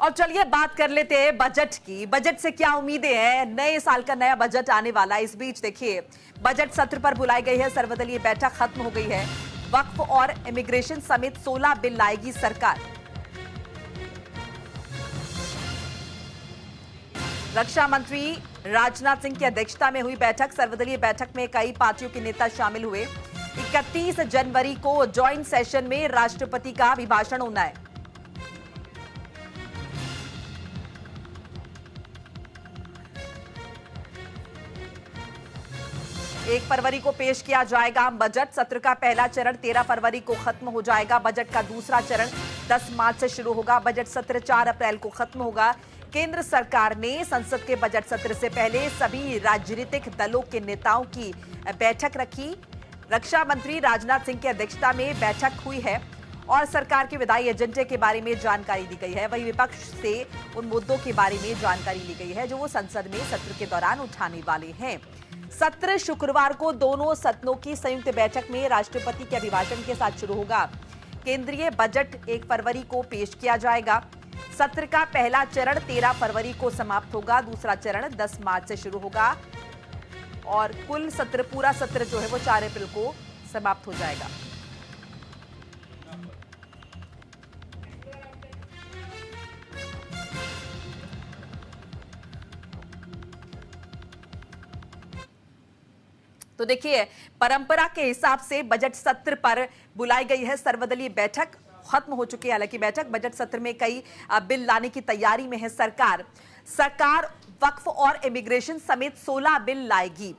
और चलिए बात कर लेते हैं बजट की। बजट से क्या उम्मीदें हैं? नए साल का नया बजट आने वाला है। इस बीच देखिए, बजट सत्र पर बुलाई गई है सर्वदलीय बैठक खत्म हो गई है। वक्फ और इमिग्रेशन समेत 16 बिल लाएगी सरकार। रक्षा मंत्री राजनाथ सिंह की अध्यक्षता में हुई बैठक। सर्वदलीय बैठक में कई पार्टियों के नेता शामिल हुए। 31 जनवरी को ज्वाइंट सेशन में राष्ट्रपति का अभिभाषण होना है। एक फरवरी को पेश किया जाएगा बजट। सत्र का पहला चरण 13 फरवरी को खत्म हो जाएगा। बजट का दूसरा चरण 10 मार्च से शुरू होगा। बजट सत्र 4 अप्रैल को खत्म होगा। केंद्र सरकार ने संसद के बजट सत्र से पहले सभी राजनीतिक दलों के नेताओं की बैठक रखी। रक्षा मंत्री राजनाथ सिंह की अध्यक्षता में बैठक हुई है और सरकार के विधायी एजेंडे के बारे में जानकारी दी गई है। वहीं विपक्ष से उन मुद्दों के बारे में जानकारी ली गई है जो वो संसद में सत्र के दौरान उठाने वाले हैं। सत्र शुक्रवार को दोनों सदनों की संयुक्त बैठक में राष्ट्रपति के अभिभाषण के साथ शुरू होगा। केंद्रीय बजट 1 फरवरी को पेश किया जाएगा। सत्र का पहला चरण 13 फरवरी को समाप्त होगा। दूसरा चरण 10 मार्च से शुरू होगा और कुल सत्र, पूरा सत्र जो है वो 4 अप्रैल को समाप्त हो जाएगा। तो देखिए, परंपरा के हिसाब से बजट सत्र पर बुलाई गई है सर्वदलीय बैठक। खत्म हो चुकी है हालांकि बैठक। बजट सत्र में कई बिल लाने की तैयारी में है सरकार। वक्फ और इमिग्रेशन समेत 16 बिल लाएगी।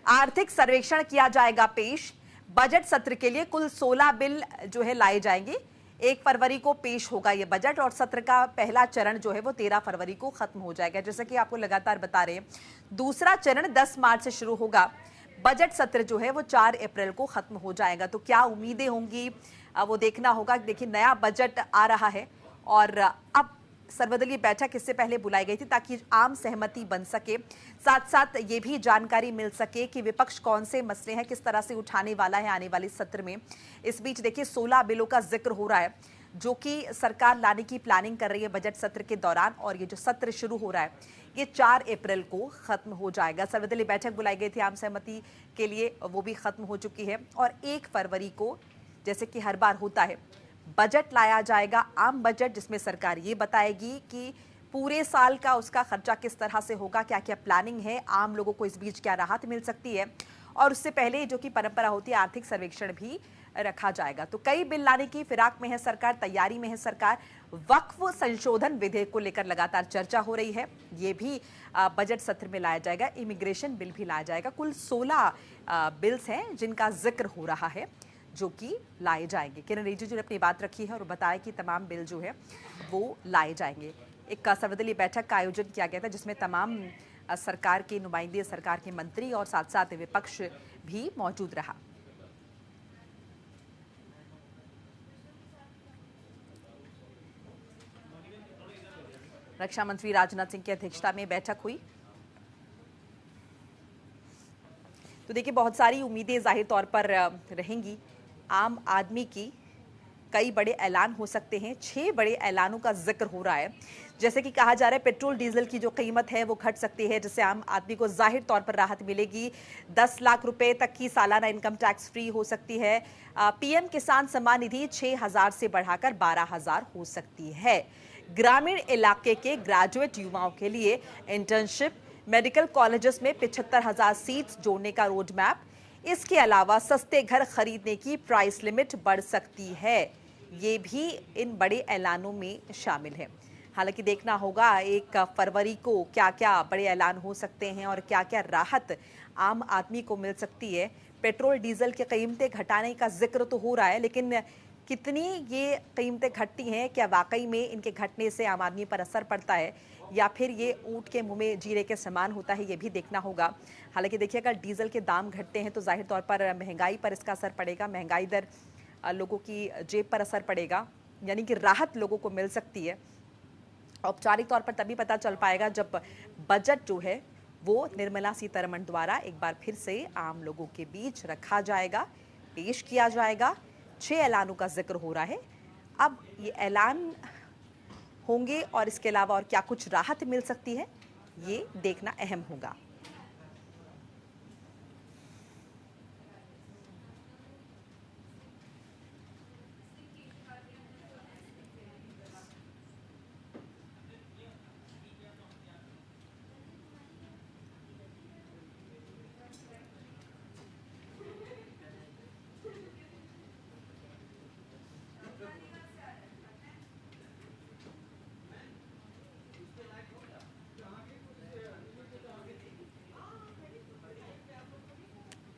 आर्थिक सर्वेक्षण किया जाएगा पेश। बजट सत्र के लिए कुल 16 बिल जो है लाए जाएंगे। 1 फरवरी को पेश होगा यह बजट और सत्र का पहला चरण जो है वो 13 फरवरी को खत्म हो जाएगा। जैसा कि आपको लगातार बता रहे हैं, दूसरा चरण 10 मार्च से शुरू होगा। बजट सत्र जो है वो 4 अप्रैल को खत्म हो जाएगा। तो क्या उम्मीदें होंगी वो देखना होगा। देखिए, नया बजट आ रहा है और अब सर्वदलीय बैठक इससे पहले बुलाई गई थी ताकि आम सहमति बन सके। साथ साथ ये भी जानकारी मिल सके कि विपक्ष कौन से मसले हैं, किस तरह से उठाने वाला है आने वाले सत्र में। इस बीच देखिए, 16 बिलों का जिक्र हो रहा है जो कि सरकार लाने की प्लानिंग कर रही है बजट सत्र के दौरान। और ये जो सत्र शुरू हो रहा है ये 4 अप्रैल को खत्म हो जाएगा। सर्वदलीय बैठक बुलाई गई थी आम सहमति के लिए, वो भी खत्म हो चुकी है। और 1 फरवरी को, जैसे कि हर बार होता है, बजट लाया जाएगा, आम बजट, जिसमें सरकार ये बताएगी कि पूरे साल का उसका खर्चा किस तरह से होगा, क्या क्या प्लानिंग है, आम लोगों को इस बीच क्या राहत मिल सकती है। और उससे पहले जो कि परंपरा होती है, आर्थिक सर्वेक्षण भी रखा जाएगा। तो कई बिल लाने की फिराक में है सरकार, तैयारी में है सरकार। वक्फ संशोधन विधेयक को लेकर लगातार चर्चा हो रही है, ये भी बजट सत्र में लाया जाएगा। इमिग्रेशन बिल भी लाया जाएगा। कुल 16 बिल्स हैं जिनका जिक्र हो रहा है जो कि लाए जाएंगे। किरण रिजिजू ने अपनी बात रखी है और बताया कि तमाम बिल जो है वो लाए जाएंगे। एक सर्वदलीय बैठक का आयोजन किया गया था जिसमें तमाम सरकार के नुमाइंदे, सरकार के मंत्री और साथ साथ विपक्ष भी मौजूद रहा। रक्षा मंत्री राजनाथ सिंह की अध्यक्षता में बैठक हुई। तो देखिए, बहुत सारी उम्मीदें जाहिर तौर पर रहेंगी आम आदमी की। कई बड़े ऐलान हो सकते हैं। 6 बड़े ऐलानों का जिक्र हो रहा है। जैसे कि कहा जा रहा है, पेट्रोल डीजल की जो कीमत है वो घट सकती है, जिससे आम आदमी को जाहिर तौर पर राहत मिलेगी। 10 लाख रुपए तक की सालाना इनकम टैक्स फ्री हो सकती है। पीएम किसान सम्मान निधि 6,000 से बढ़ाकर 12,000 हो सकती है। ग्रामीण इलाके के ग्रेजुएट युवाओं के लिए इंटर्नशिप, मेडिकल कॉलेजेस में 75,000 सीट्स जोड़ने का रोड मैप। इसके अलावा सस्ते घर खरीदने की प्राइस लिमिट बढ़ सकती है। ये भी इन बड़े ऐलानों में शामिल है। हालांकि देखना होगा 1 फरवरी को क्या क्या बड़े ऐलान हो सकते हैं और क्या क्या राहत आम आदमी को मिल सकती है। पेट्रोल डीजल की कीमतें घटाने का जिक्र तो हो रहा है, लेकिन कितनी ये कीमतें घटती हैं, क्या वाकई में इनके घटने से आम आदमी पर असर पड़ता है या फिर ये ऊंट के मुंह में जीरे के समान होता है, ये भी देखना होगा। हालांकि देखिए, अगर डीजल के दाम घटते हैं तो जाहिर तौर पर महंगाई पर इसका असर पड़ेगा। महंगाई दर लोगों की जेब पर असर पड़ेगा, यानी कि राहत लोगों को मिल सकती है। औपचारिक तौर पर तभी पता चल पाएगा जब बजट जो है वो निर्मला सीतारमण द्वारा एक बार फिर से आम लोगों के बीच रखा जाएगा, पेश किया जाएगा। 6 ऐलानों का जिक्र हो रहा है। अब ये ऐलान होंगे और इसके अलावा और क्या कुछ राहत मिल सकती है, ये देखना अहम होगा।